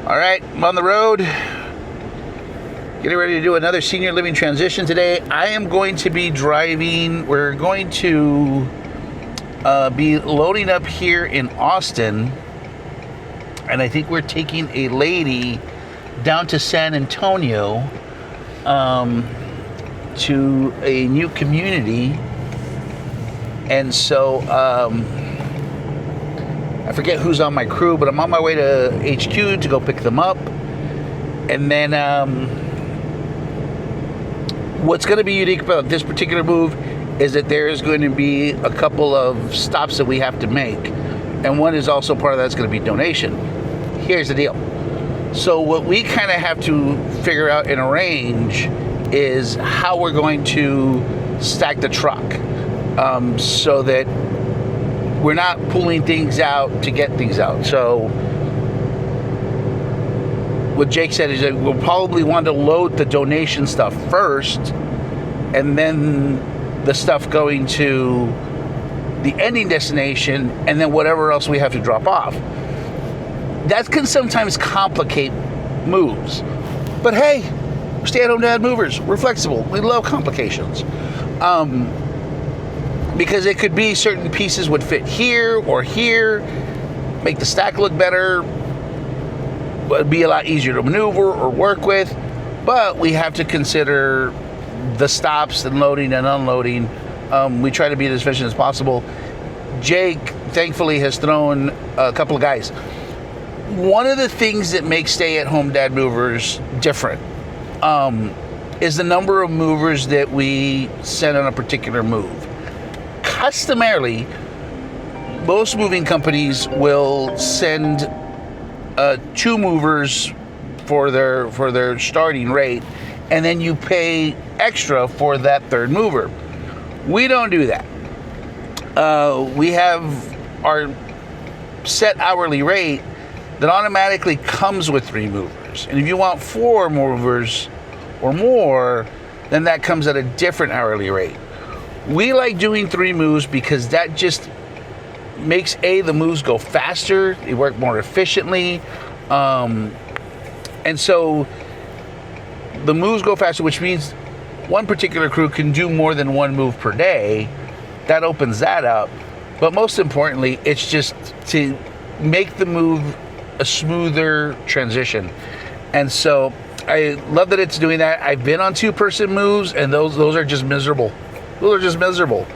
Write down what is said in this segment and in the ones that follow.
All right, I'm on the road. Getting ready to do another senior living transition today. I am going to be driving. We're going to be loading up here in Austin. And I think we're taking a lady down to San Antonio to a new community. And so I forget who's on my crew, but I'm on my way to HQ to go pick them up. And then what's going to be unique about this particular move is that there is going to be a couple of stops that we have to make. And one is also part of that's going to be donation. Here's the deal. So what we kind of have to figure out and arrange is how we're going to stack the truck so that we're not pulling things out to get things out. So what Jake said is that we'll probably want to load the donation stuff first and then the stuff going to the ending destination and then whatever else we have to drop off. That can sometimes complicate moves. But hey, we're stay-at-home dad movers. We're flexible. We love complications. Because it could be certain pieces would fit here or here, make the stack look better, would be a lot easier to maneuver or work with. But we have to consider the stops and loading and unloading. We try to be as efficient as possible. Jake, thankfully, has thrown a couple of guys. One of the things that makes stay-at-home dad movers different is the number of movers that we send on a particular move. Customarily, most moving companies will send 2 movers for their starting rate, and then you pay extra for that third mover. We don't do that. We have our set hourly rate that automatically comes with 3 movers. And if you want 4 movers or more, then that comes at a different hourly rate. We like doing 3 moves because that just makes the moves go faster, they work more efficiently, and so the moves go faster, which means one particular crew can do more than 1 move per day. That opens that up, but most importantly, it's just to make the move a smoother transition. And so I love that it's doing that. I've been on 2-person moves, and those are just miserable. Those are just miserable.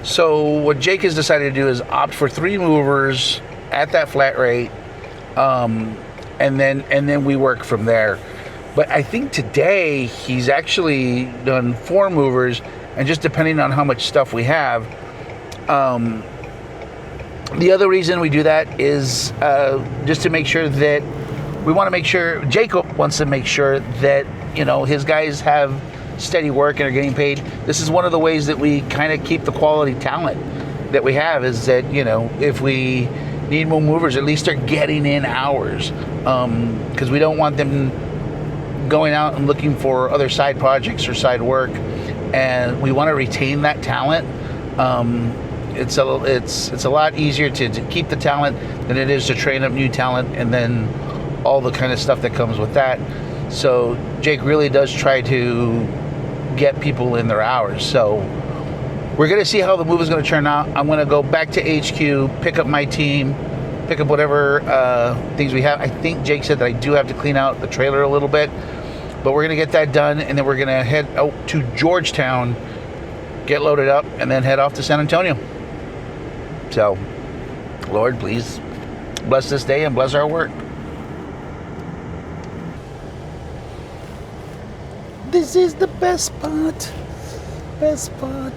So what Jake has decided to do is opt for 3 movers at that flat rate, and then we work from there. But I think today he's actually done 4 movers, and just depending on how much stuff we have. The other reason we do that is just to make sure that we want to make sure, Jacob wants to make sure that, his guys have steady work and are getting paid. This is one of the ways that we kind of keep the quality talent that we have, is that, if we need more movers, at least they're getting in hours, because we don't want them going out and looking for other side projects or side work, and we want to retain that talent. It's a lot easier to keep the talent than it is to train up new talent and then all the kind of stuff that comes with that. So Jake really does try to get people in their hours. So we're going to see how the move is going to turn out. I'm going to go back to HQ, pick up my team, pick up whatever things we have. I think Jake said that I do have to clean out the trailer a little bit, but we're going to get that done, and then we're going to head out to Georgetown, get loaded up, and then head off to San Antonio. So, Lord, please bless this day and bless our work. This is the best spot. Best spot.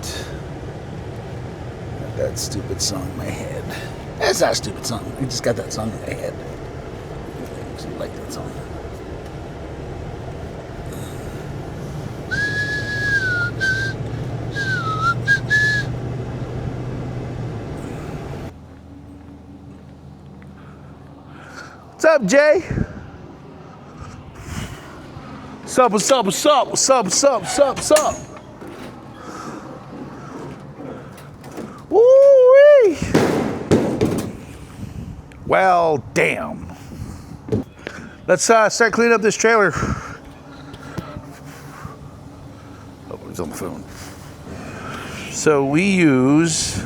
Got that stupid song in my head. That's not a stupid song. I just got that song in my head. I actually like that song. What's up, Jay? What's up? Woo-wee! Well, damn. Let's start cleaning up this trailer. Oh, he's on the phone. So we use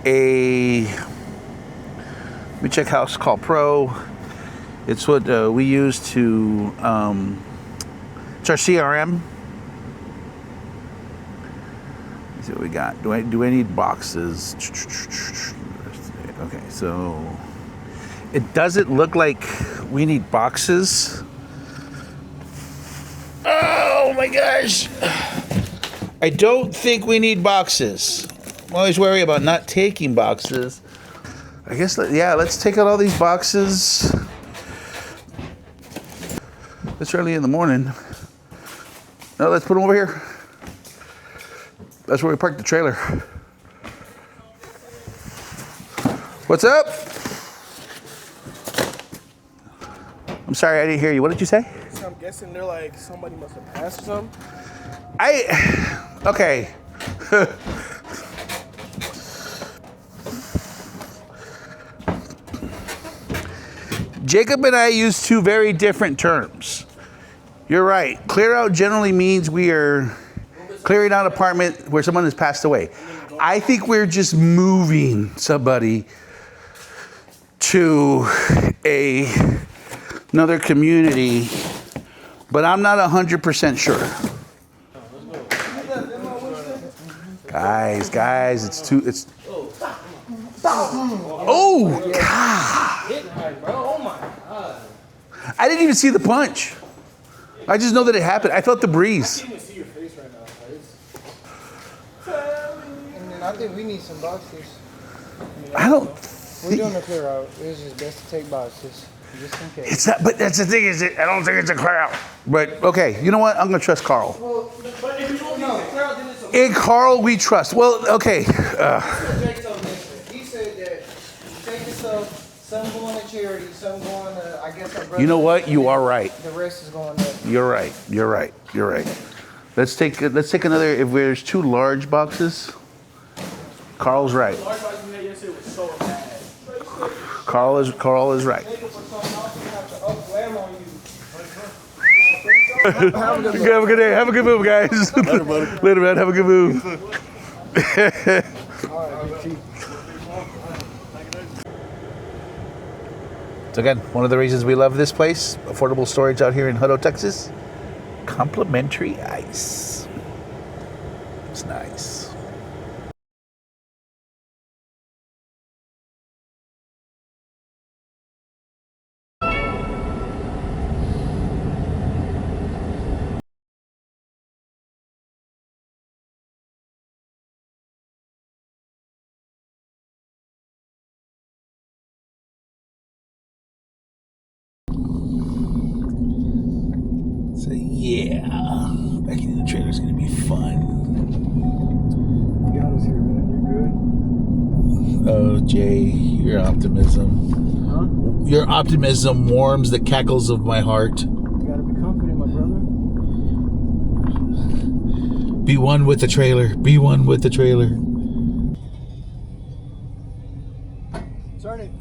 let me check House Call Pro. It's what we use to, it's our CRM. Let's see what we got. Do I need boxes? Okay, so it doesn't look like we need boxes. Oh my gosh. I don't think we need boxes. I'm always worried about not taking boxes. I guess, yeah, let's take out all these boxes. It's early in the morning. No, let's put them over here. That's where we parked the trailer. What's up? I'm sorry, I didn't hear you. What did you say? So I'm guessing they're like, somebody must have passed some. Okay. Jacob and I use two very different terms. You're right. Clear out generally means we are clearing out an apartment where someone has passed away. I think we're just moving somebody to another community, but I'm not 100% sure. Guys, it's oh, God. I didn't even see the punch. I just know that it happened. I felt the breeze. I can't even see your face right now. And then I think we need some boxes. I don't. We're doing a clear out. It's just best to take boxes, just in case. It's not, but that's the thing is, I don't think it's a clear out. But okay, you know what? I'm gonna trust Carl. Well, but if you don't know, clear out, then it's okay. In Carl, we trust. Well, okay. He said that you take the stuff, some going to charity, some going to, I guess, our brother. You know what? You are right. The rest is going up. You're right. Let's take another. If there's two large boxes, Carl's right. The large box we had yesterday was so bad. Carl is right. Have a good day. Have a good move, guys. Later, man. Have a good move. So again, one of the reasons we love this place, affordable storage out here in Hutto, Texas, complimentary ice. It's nice. So yeah, back in the trailer is gonna be fun. You got us here, man. You're good. Oh, Jay, your optimism. Huh? Your optimism warms the cackles of my heart. You gotta be confident, my brother. Be one with the trailer. Be one with the trailer. Turn it.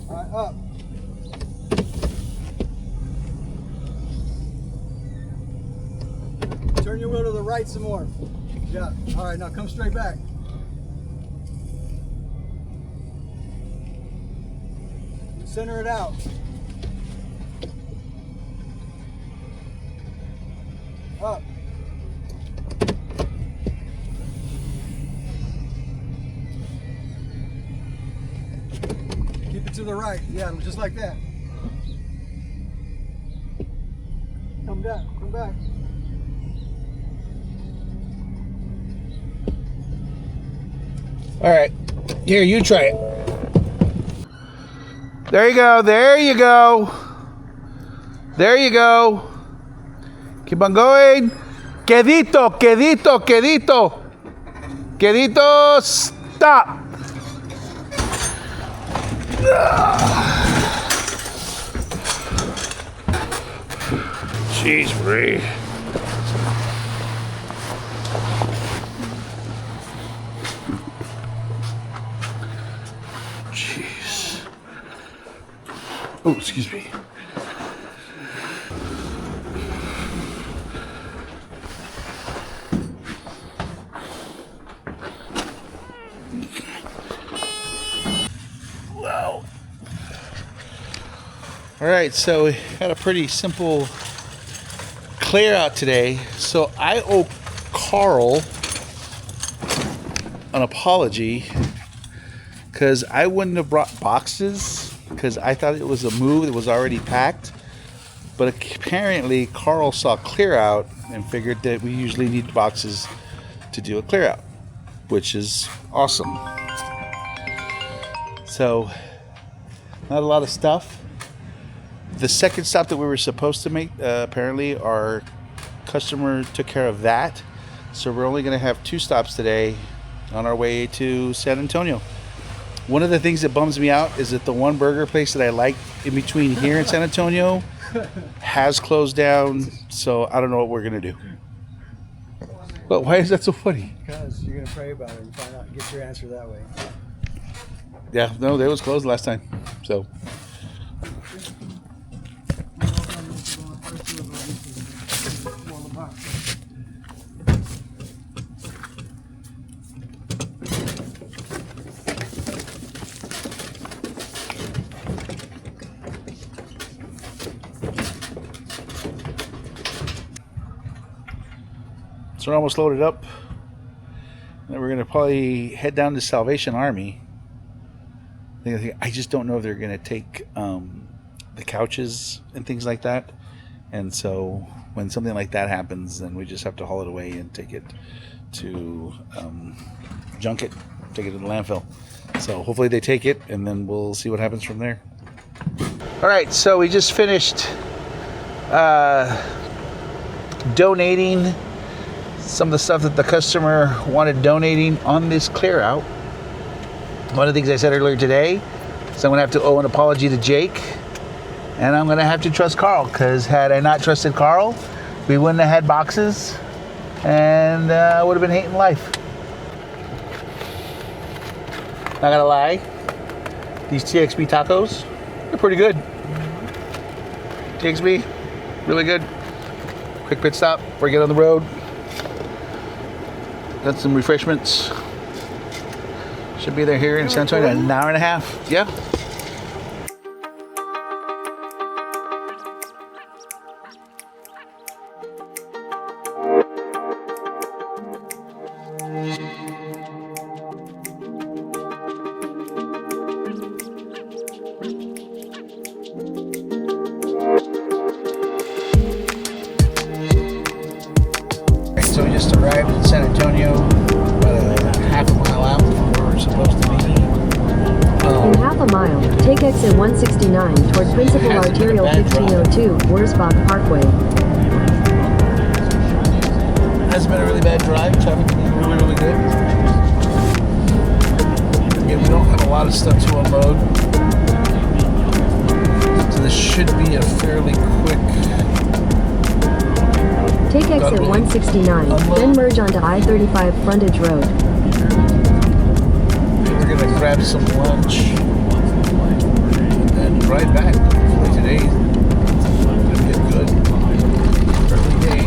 All right, up. Turn your wheel to the right some more. Yeah. All right, now come straight back. Center it out. Up. Keep it to the right. Yeah, just like that. Come down. Come back. All right, here, you try it. There you go. There you go. There you go. Keep on going. Quedito, quedito, quedito. Quedito, stop. Jeez, Bree. Oh, excuse me. Wow. All right, so we had a pretty simple clear out today. So I owe Carl an apology because I wouldn't have brought boxes because I thought it was a move that was already packed. But apparently Carl saw clear out and figured that we usually need boxes to do a clear out, which is awesome. So not a lot of stuff. The second stop that we were supposed to make, apparently our customer took care of that. So we're only going to have 2 stops today on our way to San Antonio. One of the things that bums me out is that the one burger place that I like in between here and San Antonio has closed down. So I don't know what we're going to do. But why is that so funny? Because you're going to pray about it and find out, get your answer that way. Yeah, no, they was closed last time. So. So we're almost loaded up. And we're going to probably head down to Salvation Army. I just don't know if they're going to take the couches and things like that. And so when something like that happens, then we just have to haul it away and take it to junk it, take it to the landfill. So hopefully they take it, and then we'll see what happens from there. All right, so we just finished donating some of the stuff that the customer wanted donating on this clear out. One of the things I said earlier today is I'm going to have to owe an apology to Jake, and I'm going to have to trust Carl, because had I not trusted Carl, we wouldn't have had boxes, and I would have been hating life. Not gonna lie, these TXB tacos, they're pretty good. TXB, really good. Quick pit stop before we get on the road. Got some refreshments. Should be there here in San Antonio in an hour and a half. Yeah. So we just arrived in San Antonio, about a half a mile out from where we're supposed to be. In half a mile, take exit 169 toward Principal Arterial 1502, Wurzbach Parkway. Hasn't been a really bad drive. Traffic's been really, really good. Again, we don't have a lot of stuff to unload, so this should be a fairly quick. Take exit 169, then merge onto I-35 frontage road. We're gonna grab some lunch and ride back. Hopefully today's gonna get good. Early day.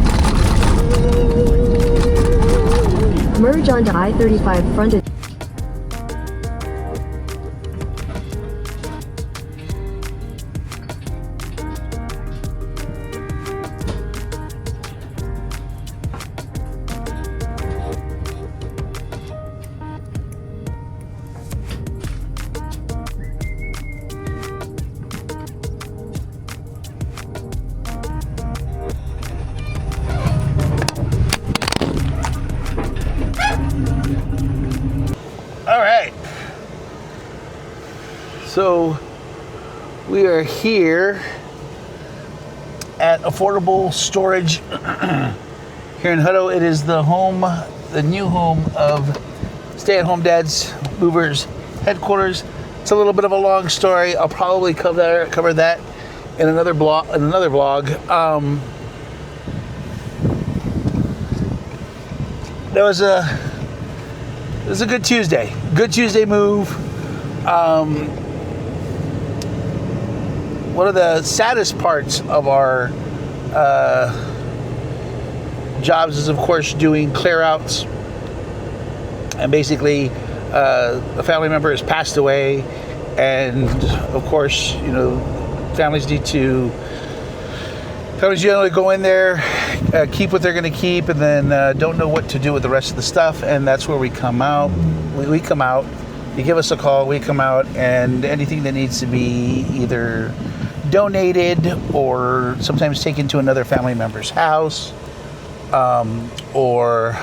Merge onto I-35 frontage. All right. So we are here at Affordable Storage here in Hutto. It is the home, the new home of Stay at Home Dads Movers headquarters. It's a little bit of a long story. I'll probably cover that in another vlog. It was a good Tuesday. Good Tuesday move. one of the saddest parts of our jobs is, of course, doing clear outs. And basically, a family member has passed away, and of course, you know, families generally go in there, keep what they're going to keep, and then don't know what to do with the rest of the stuff. And that's where we come out. We come out. You give us a call. We come out, and anything that needs to be either donated or sometimes taken to another family member's house, or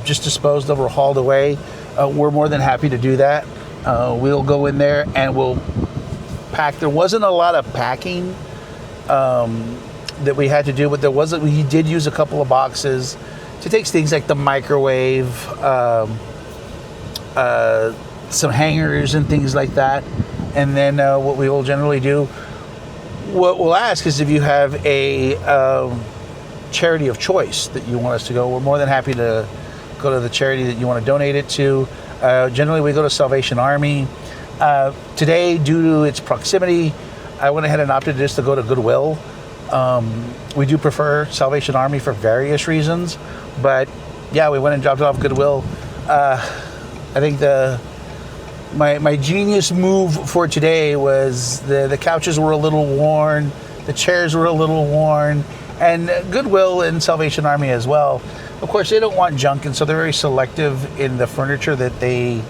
just disposed of or hauled away, we're more than happy to do that. We'll go in there and we'll pack. There wasn't a lot of packing that we had to do, but we did use a couple of boxes to take things like the microwave, some hangers and things like that. And then what we will generally do, what we'll ask is if you have a charity of choice that you want us to go, we're more than happy to go to the charity that you want to donate it to. Generally, we go to Salvation Army. Today, due to its proximity, I went ahead and opted just to go to Goodwill. We do prefer Salvation Army for various reasons, but yeah, we went and dropped it off Goodwill. I think my genius move for today was the couches were a little worn, the chairs were a little worn, and Goodwill and Salvation Army as well. Of course, they don't want junk, and so they're very selective in the furniture that they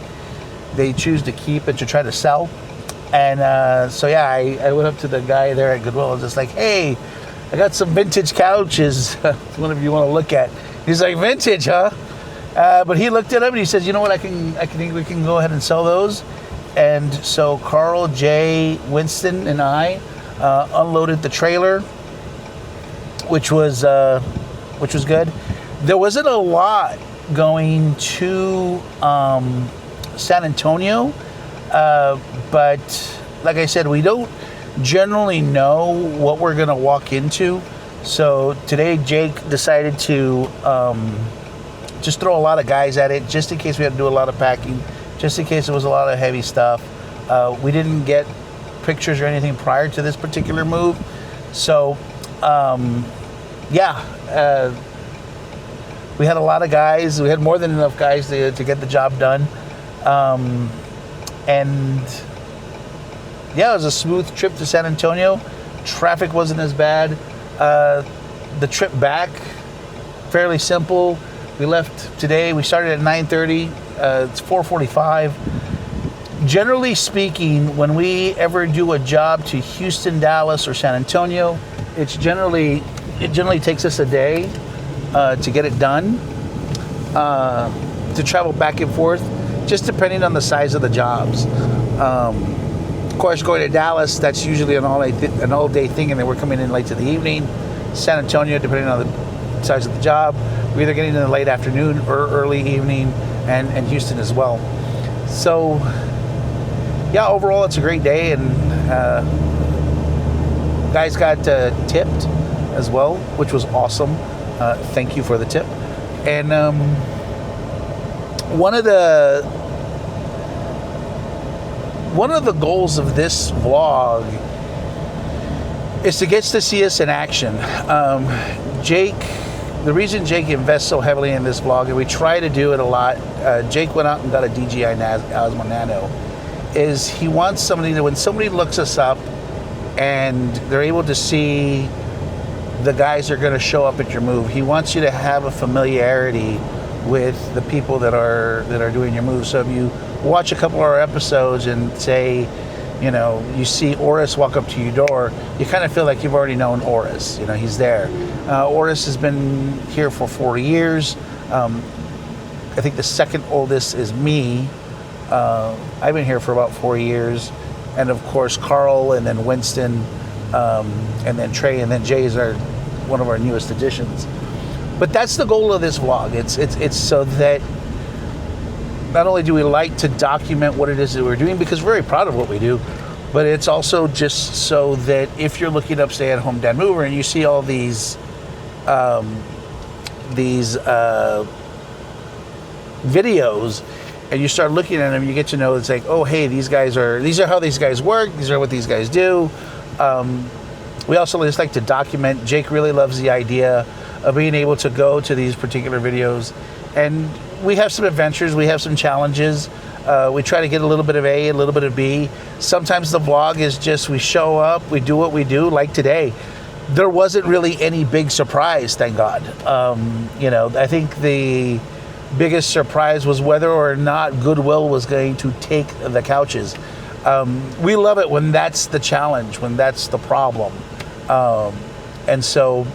choose to keep and to try to sell. And so yeah, I went up to the guy there at Goodwill and just like, hey, I got some vintage couches. One of you want to look at? He's like, vintage, huh? But he looked at them and he says, you know what? I think we can go ahead and sell those. And so Carl, Jay, Winston, and I unloaded the trailer, which was good. There wasn't a lot going to San Antonio, but like I said, we don't generally know what we're gonna walk into. So today Jake decided to just throw a lot of guys at it, just in case we had to do a lot of packing, just in case it was a lot of heavy stuff. We didn't get pictures or anything prior to this particular move. So we had a lot of guys. We had more than enough guys to get the job done. And yeah, it was a smooth trip to San Antonio. Traffic wasn't as bad. The trip back, fairly simple. We left today. We started at 9:30. It's 4:45. Generally speaking, when we ever do a job to Houston, Dallas, or San Antonio, it generally takes us a day to get it done, to travel back and forth, just depending on the size of the jobs. Of course, going to Dallas, that's usually an all-day thing, and then we're coming in late to the evening. San Antonio, depending on the size of the job, we're either getting in the late afternoon or early evening, and Houston as well. So, yeah, overall, it's a great day, and guys got tipped as well, which was awesome. Thank you for the tip. And one of the goals of this vlog is to get to see us in action. Jake, the reason Jake invests so heavily in this vlog, and we try to do it a lot, Jake went out and got a DJI Osmo Nano, is he wants somebody to, when somebody looks us up and they're able to see the guys that are going to show up at your move, he wants you to have a familiarity with the people that are doing your move. So if you watch a couple of our episodes and say, you know, you see Oris walk up to your door, you kind of feel like you've already known Oris. You know, he's there. Oris has been here for 40 years. I think the second oldest is me. I've been here for about 4 years. And of course, Carl, and then Winston, and then Trey, and then Jay is one of our newest additions. But that's the goal of this vlog. It's so that not only do we like to document what it is that we're doing, because we're very proud of what we do, but it's also just so that if you're looking up Stay at Home Dad Mover and you see all these videos and you start looking at them, you get to know it's like, oh, hey, these are how these guys work. These are what these guys do. We also just like to document. Jake really loves the idea of being able to go to these particular videos, and we have some adventures, we have some challenges. We try to get a little bit of A, a little bit of B. Sometimes the vlog is just we show up, we do what we do. Like today, there wasn't really any big surprise, thank God. You know, I think the biggest surprise was whether or not Goodwill was going to take the couches. We love it when that's the challenge, when that's the problem. And so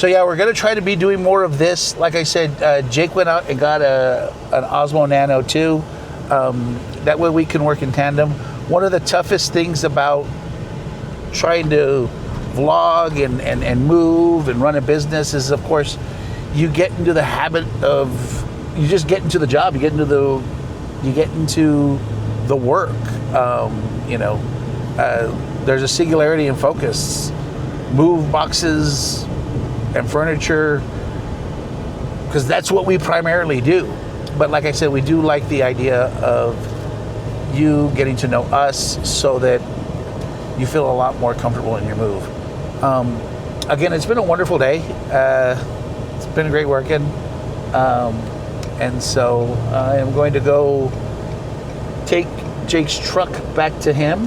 yeah, we're going to try to be doing more of this. Like I said, Jake went out and got an Osmo Nano 2. That way we can work in tandem. One of the toughest things about trying to vlog and move and run a business is, of course, you get into the habit of, you just get into the job, you get into the work. You know, there's a singularity in focus. Move boxes and furniture, because that's what we primarily do. But like I said, we do like the idea of you getting to know us so that you feel a lot more comfortable in your move. Again, it's been a wonderful day. It's been great working. And so I am going to go take Jake's truck back to him.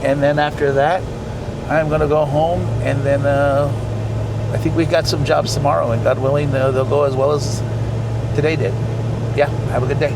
And then after that, I'm going to go home. And then I think we've got some jobs tomorrow. And God willing, they'll go as well as today did. Yeah, have a good day.